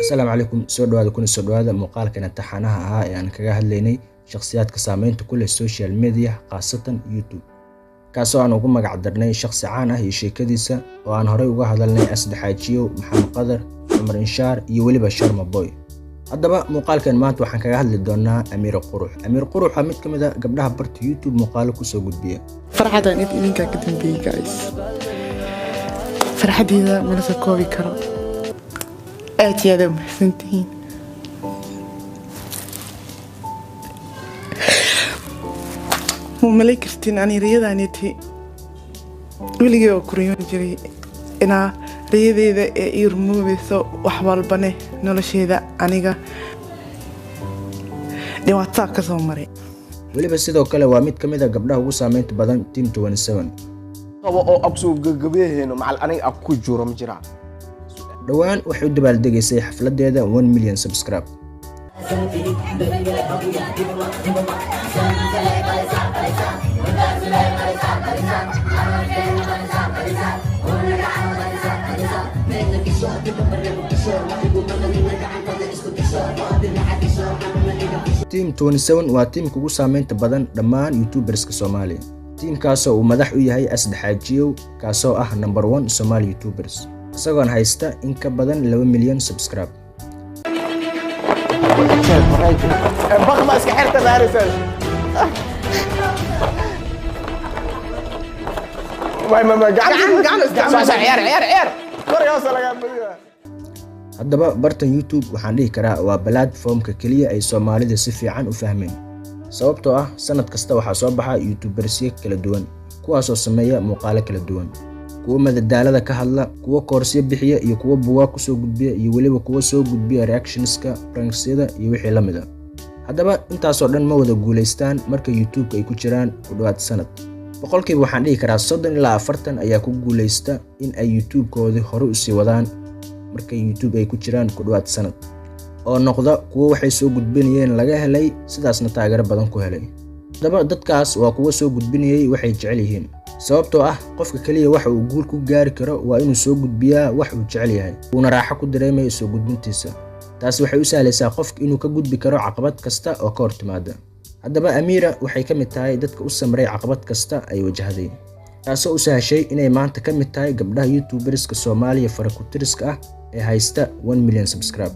السلام عليكم soo dhawaada kuna soo dhawaada muuqaalkan taxanaha ah ee aan kaga hadlaynay shakhsiyaadka saameynta ku leh social media qaasatan YouTube kaasoo aan ugu magac darnay shakhsi caan ah iyo sheekadiisa oo aan horey uga hadalnay Asad Xaajiyo Maxamed Qadar Umar Inshaar iyo waliba Sharma Boy haddaba muuqaalkan maanta waxaan kaga hadli doonaa Amiir Qurux waa mid kamid ah gabdhaha barta YouTube muuqaalo ku soo gudbiya farxadan idinka ka dambeeyay guys farxadida ma la koobi karo أتيادم سنتين وملك كرتين أنا رياضة نتي ولقي وكريون جري أنا رياضة إذا يرمو بثو وحوال بني نلشي ذا أنيقا نواتاك كسومري waliba sidoo kale waa mid kamid ah gabdhaha ugu saameynta badan Team 27 oo absuu gagabeeyeen macal aniga ku jiro ma jira dhawaan waxay u dabaaldegaysay xafladeeda 1 million subscribe Team 27 waa teamka ugu saameynta badan dhammaan YouTuberska Soomaaliya teamkaasoo uu madax u yahay Asad Xaajiyo kaasoo ah number 1 Somali YouTubers isagoon haysta in ka badan 2 milyan subscribe baqma iska xirta daaraysan ma gacan ciyaar koryaas laga badiyaa haddaba bartan YouTube waxaan dhihi karaa waa platformka kaliya ay Soomaalida si fiican u fahmeen sababtoo ah sanad kasta waxaa soo baxa YouTubers kala duwan kuwaasoo sameeya muuqaalo kala duwan kuwa madadaalada ka hadla kuwa koorsiyo bixiya iyo kuwa buugaag ku soo gudbiya iyo waliba kuwa soo gudbiya reactionska pranksiyada iyo wixii la mid ah haddaba intaas oo dhan ma wada guuleystaan marka YouTube ay ku jiraan ku dhawaad sanad boqolkiiba waxaan dhihi karaa 30 ilaa 40 ayaa ku guuleysta in ay YouTube-koodii hore u sii wadaan marka YouTube ay ku jiraan ku dhawaad sanad oo noqda kuwa waxay soo gudbinayeen laga helay sidaasna taageero badan ku helay haddaba dadkaas waa kuwa soo gudbinayay waxay jecel yihiin sababtoo ah qofka kaliya waxa uu guul ku gaari karo waa inuu soo gudbiyaa wax uu jecel yahay uuna raaxo ku dareemayo soo gudbintiisa taas waxay u sahlaysaa qofka inuu ka gudbi karo caqabad kasta oo ka hortimaada haddaba Amiira waxay ka mid tahay dadka u samray caqabad kasta ay wajahday taasoo u sahashay inay maanta ka mid tahay gabdhaha YouTuberska Soomaaliya farakutiriska ah ee haysta 1 million subscribe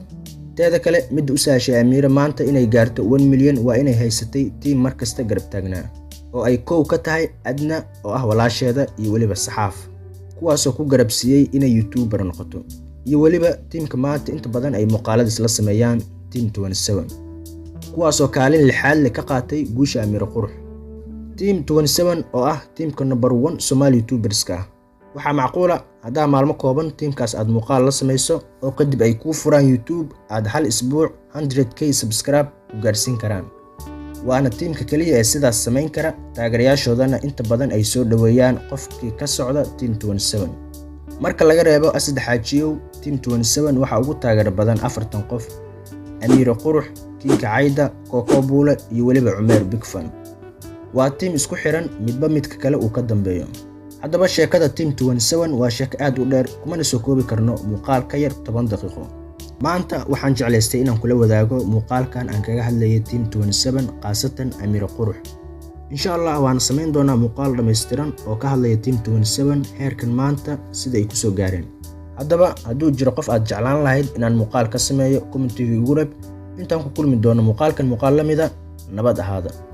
teeda kale mid u sahashay Amiira maanta inay gaarto 1 million waa inay haysatay team markasta garab taagnaa oo ay koow ka tahay Adna oo ah walaasheeda iyo waliba Saxaaf kuwaasoo ku garabsiiyay inay YouTuber noqoto iyo waliba teamka maanta inta badan ay muuqaalada isla sameeyaan Team 27 kuwaasoo kaalin lixaad leh ka qaatay guusha Amiir Qurux Team 27 oo ah teamka number 1 Somali YouTuberska waxaa macquula hadaa maalmo kooban teamkaas aad muuqaal la sameyso oo kadib ay ku furaan YouTube aad hal isbuuc 100k subscribe u gaarsiin karaan waana teamka kaliya ee sidaas sameyn kara taageerayaashoodana inta badan ay soo dhaweeyaan qofkii ka socda Team 27 marka laga reebo Asad Xaajiyo Team 27 waxa ugu taageero badan 40 qof Amiir Qurux Kinka Cayda Koko Buule iyo waliba Umeer Big Fan waa team isku xiran midba midka kale uu ka dambeeyo haddaba sheekada Team 27 waa sheeko aad u dheer kuma soo koobi karno muuqaal ka yar 10 daqiiqo maanta waxaan jeclaystay inaan kula wadaago muuqaalkan aan kaga hadlayay Team 27 qaasatan Amiir Qurux insha Allah waan sameyn doonaa muuqaal dhameystiran oo ka hadlaya Team 27 heerkan maanta sida ay ku soo gaareen haddaba hadduu jiro qof aad jeclaan lahayd inaan muuqaal ka sameeyo commentiga ugu reeb intaan ku kulmi doono muuqaalkan muuqaal la mid ah nabad ahaada